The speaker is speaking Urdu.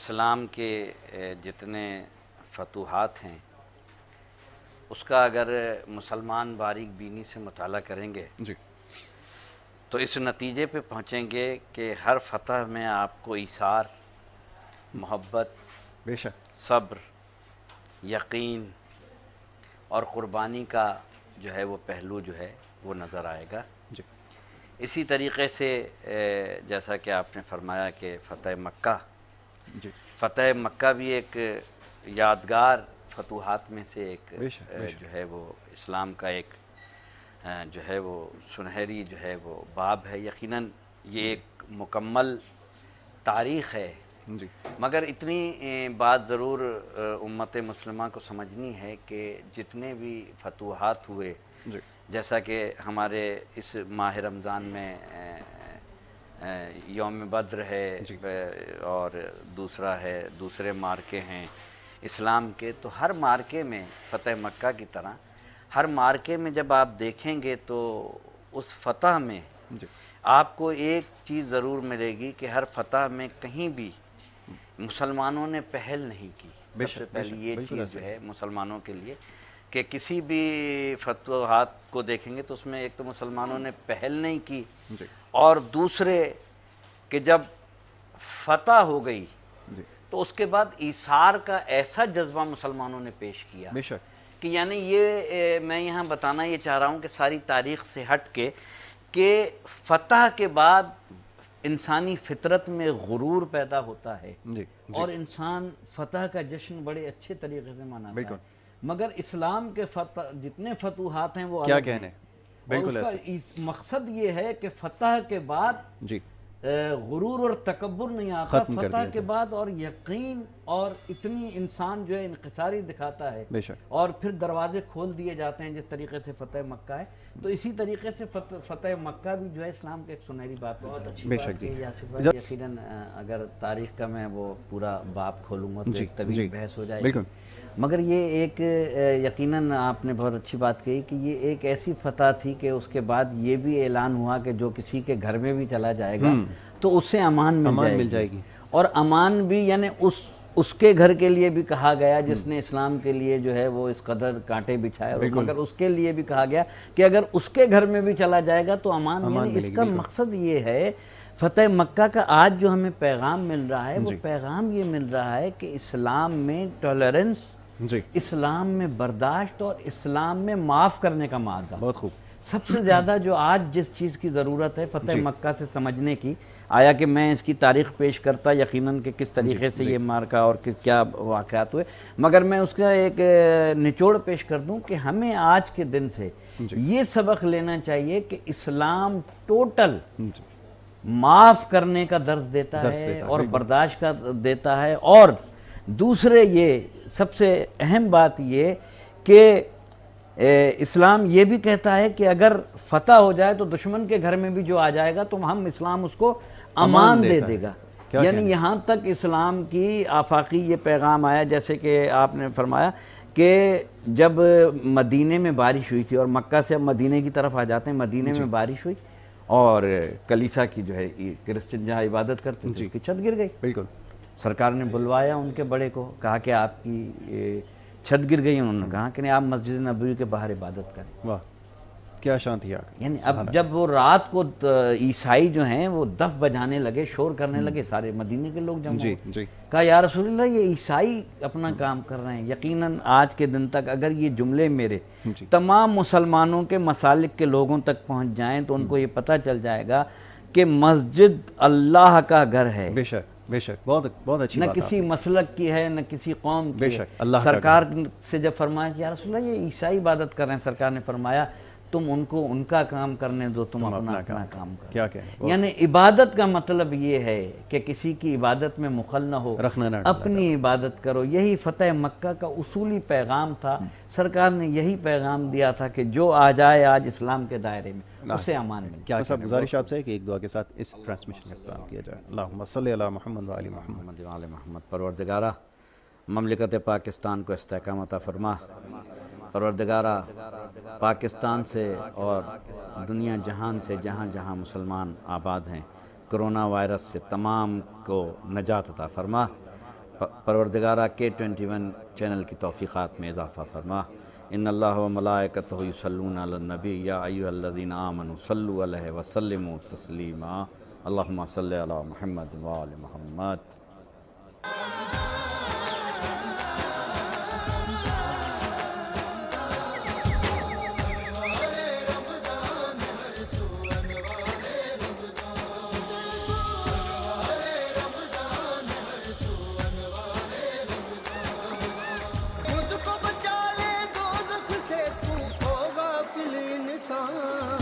اسلام کے جتنے فتوحات ہیں اس کا اگر مسلمان باریک بینی سے مطالعہ کریں گے جی تو اس نتیجے پہ پہنچیں گے کہ ہر فتح میں آپ کو ایثار، محبت، بے شک صبر، یقین اور قربانی کا جو ہے وہ پہلو جو ہے وہ نظر آئے گا۔ جی اسی طریقے سے جیسا کہ آپ نے فرمایا کہ فتح مکہ جی فتح مکہ بھی ایک یادگار فتوحات میں سے ایک بے شک بے شک جو ہے وہ اسلام کا ایک جو ہے وہ سنہری جو ہے وہ باب ہے۔ یقیناً یہ ایک مکمل تاریخ ہے، جی مگر اتنی بات ضرور امت مسلمہ کو سمجھنی ہے کہ جتنے بھی فتوحات ہوئے، جی جیسا کہ ہمارے اس ماہ رمضان میں یوم بدر ہے جی اور دوسرا ہے، دوسرے مارکے ہیں اسلام کے، تو ہر مارکے میں فتح مکہ کی طرح ہر مارکے میں جب آپ دیکھیں گے تو اس فتح میں جی آپ کو ایک چیز ضرور ملے گی کہ ہر فتح میں کہیں بھی مسلمانوں نے پہل نہیں کی۔ بے سب سے شک بے پہلی شک یہ بالکل چیز ایسا جو ہے مسلمانوں کے لیے کہ کسی بھی فتوحات کو دیکھیں گے تو اس میں ایک تو مسلمانوں نے پہل نہیں کی، جی اور دوسرے کہ جب فتح ہو گئی جی تو اس کے بعد ایثار کا ایسا جذبہ مسلمانوں نے پیش کیا بے شک کہ یعنی یہ میں یہاں بتانا یہ چاہ رہا ہوں کہ ساری تاریخ سے ہٹ کے کہ فتح کے بعد انسانی فطرت میں غرور پیدا ہوتا ہے جی اور انسان فتح کا جشن بڑے اچھے طریقے سے مناتا بالکل ہے، مگر اسلام کے فتح جتنے فتوحات ہیں وہ کیا الگ کہنے ہیں، اور بالکل اس کا ایسا مقصد یہ ہے کہ فتح کے بعد جی غرور اور تکبر نہیں آتا، ختم کر فتح دیا کے جائے بعد اور یقین اور اتنی انسان جو ہے انکساری دکھاتا ہے، بے شک اور پھر دروازے کھول دیے جاتے ہیں جس طریقے سے فتح مکہ ہے۔ تو اسی طریقے سے فتح مکہ بھی جو ہے اسلام کے ایک سنہری بات ہے۔ بہت اچھی بے بات شک جی کہ یاسر بھائی، یقیناً اگر تاریخ کا میں وہ پورا باب کھولوں گا تو جی ایک طویل جی بحث ہو جائے گی، بالکل مگر یہ ایک یقیناً آپ نے بہت اچھی بات کہی کہ یہ ایک ایسی فتح تھی کہ اس کے بعد یہ بھی اعلان ہوا کہ جو کسی کے گھر میں بھی چلا جائے گا تو اسے امان مل جائے گی، اور امان بھی یعنی اس کے گھر کے لیے بھی کہا گیا جس نے اسلام کے لیے جو ہے وہ اس قدر کانٹے بچھائے، مگر اس کے لیے بھی کہا گیا کہ اگر اس کے گھر میں بھی چلا جائے گا تو امان، یعنی اس کا مقصد یہ ہے فتح مکہ کا آج جو ہمیں پیغام مل رہا ہے وہ پیغام یہ مل رہا ہے کہ اسلام میں ٹالرنس، جی اسلام میں برداشت اور اسلام میں معاف کرنے کا مادہ بہت خوب سب سے زیادہ جو آج جس چیز کی ضرورت ہے فتح مکہ سے سمجھنے کی، آیا کہ میں اس کی تاریخ پیش کرتا یقیناً کہ کس طریقے سے یہ مارکا اور کیا واقعات ہوئے، مگر میں اس کا ایک نچوڑ پیش کر دوں کہ ہمیں آج کے دن سے یہ سبق لینا چاہیے کہ اسلام ٹوٹل معاف کرنے کا درس دیتا ہے اور برداشت کا دیتا ہے، اور دوسرے یہ سب سے اہم بات یہ کہ اسلام یہ بھی کہتا ہے کہ اگر فتح ہو جائے تو دشمن کے گھر میں بھی جو آ جائے گا تو ہم اسلام اس کو امان دے دے گا، یعنی یہاں تک اسلام کی آفاقی یہ پیغام آیا، جیسے کہ آپ نے فرمایا کہ جب مدینے میں بارش ہوئی تھی اور مکہ سے اب مدینے کی طرف آ جاتے ہیں، مدینے میں بارش ہوئی اور کلیسا کی جو ہے کرسچن جہاں عبادت کرتے تھے اس کی چھت گر گئی، بالکل سرکار نے بلوایا ان کے بڑے کو، کہا کہ آپ کی چھت گر گئی، انہوں نے کہا کہ نہیں آپ مسجد نبوی کے باہر عبادت کریں۔ واہ کیا شان تھی آگے، یعنی اب جب وہ رات کو عیسائی جو ہیں وہ دف بجانے لگے، شور کرنے لگے، سارے مدینے کے لوگ جمع ہوئے، کہا یا رسول اللہ یہ عیسائی اپنا کام کر رہے ہیں۔ یقیناً آج کے دن تک اگر یہ جملے میرے تمام مسلمانوں کے مسالک کے لوگوں تک پہنچ جائیں تو ان کو یہ پتہ چل جائے گا کہ مسجد اللہ کا گھر ہے، بے شک بے شک بہت اچھی نہ بات کسی مسلک کی ہے نہ کسی قوم بے کی ہے۔ شک اللہ سرکار سے جب فرمایا کہ یا رسول اللہ یہ عیسائی عبادت کر رہے ہیں، سرکار نے فرمایا تم ان کو ان کا کام کرنے دو، تم اپنا کام کرو۔ کیا کہیں یعنی عبادت کا مطلب یہ ہے کہ کسی کی عبادت میں مخل نہ ہو، رکھنا نہ اپنی عبادت کرو۔ یہی فتح مکہ کا اصولی پیغام تھا، سرکار نے یہی پیغام دیا تھا کہ جو آ جائے آج اسلام کے دائرے میں اسے امان مل جائے۔ صاحب گزارش آپ سے ہے کہ ایک دعا کے ساتھ اس ٹرانسمیشن کا اختتام کیا جائے۔ اللہم صلی علی محمد و آل محمد آل محمد۔ پروردگارہ مملکت پاکستان کو استحکام عطا فرما، پروردگارہ پاکستان سے اور دنیا جہان سے جہاں جہاں مسلمان آباد ہیں کرونا وائرس سے تمام کو نجات عطا فرما، پروردگارہ K21 چینل کی توفیقات میں اضافہ فرما۔ ان اللہ و ملائکتہ یصلون علی النبی یا ایھا الذین آمنوا صلوا علیہ وسلموا تسلیما۔ اللہم صلی علی محمد و آل محمد۔ خود کو بچا لے دوزخ سے، تو ہوگا فی الانسان